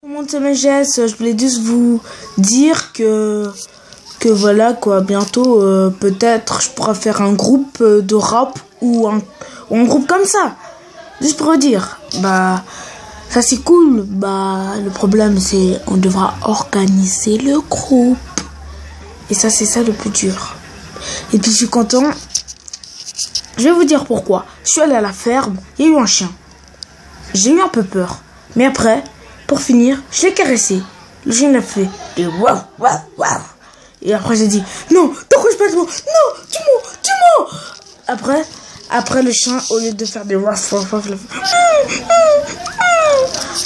Tout le monde c'est Megès, je voulais juste vous dire que voilà quoi, bientôt peut-être je pourrais faire un groupe de rap ou un groupe comme ça. Juste pour vous dire, bah ça c'est cool, bah le problème c'est on devra organiser le groupe. Et ça c'est ça le plus dur. Et puis je suis content. Je vais vous dire pourquoi. Je suis allé à la ferme, il y a eu un chien. J'ai eu un peu peur. Mais après, pour finir, je l'ai caressé. Le chien l'a fait des waouh, waouh, waouh. Et après j'ai dit, non, t'approches pas de moi. Non, tu mens. Après le chien, au lieu de faire des waouh, waouh, waouh,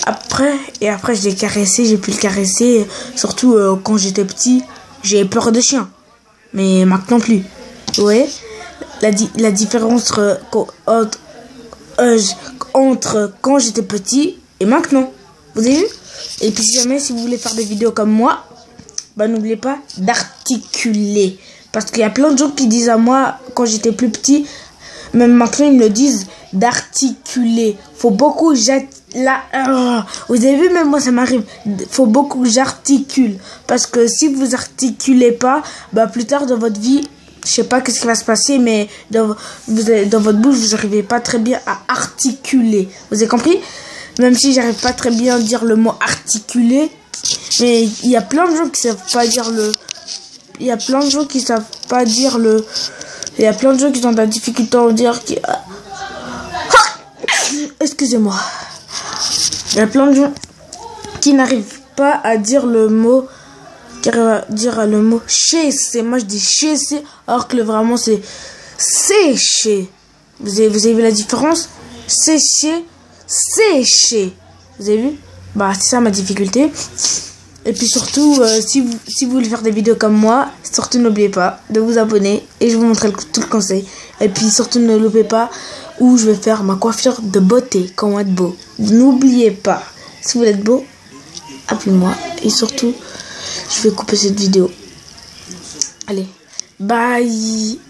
après je l'ai caressé, j'ai pu le caresser. Surtout quand j'étais petit, j'avais peur de chiens. Mais maintenant plus. Vous voyez la différence entre quand j'étais petit et maintenant. Vous avez vu? Et puis si vous voulez faire des vidéos comme moi, bah n'oubliez pas d'articuler. Parce qu'il y a plein de gens qui disent à moi, quand j'étais plus petit, même maintenant ils me le disent, d'articuler. Faut beaucoup vous avez vu, même moi ça m'arrive. Faut beaucoup que j'articule. Parce que si vous articulez pas, bah plus tard dans votre vie, je sais pas qu'est-ce qui va se passer, mais dans votre bouche, vous n'arrivez pas très bien à articuler. Vous avez compris? Même si j'arrive pas très bien à dire le mot articuler, mais il y a plein de gens qui savent pas dire le... Il y a plein de gens qui savent pas dire le... Il y a plein de gens qui ont de la difficulté à dire... Excusez-moi. Il y a plein de gens qui n'arrivent pas à dire le mot... Qui arrivent à dire le mot chasser. Moi je dis chasser, alors que vraiment c'est sécher. Vous avez vu la différence? Sécher, sécher. Vous avez vu? Bah c'est ça ma difficulté. Et puis surtout, si vous voulez faire des vidéos comme moi, surtout n'oubliez pas de vous abonner et je vous montrerai tout le conseil. Et puis surtout ne l'oubliez pas où je vais faire ma coiffure de beauté, comment être beau. N'oubliez pas, si vous voulez être beau, appelez-moi. Et surtout, je vais couper cette vidéo. Allez, bye.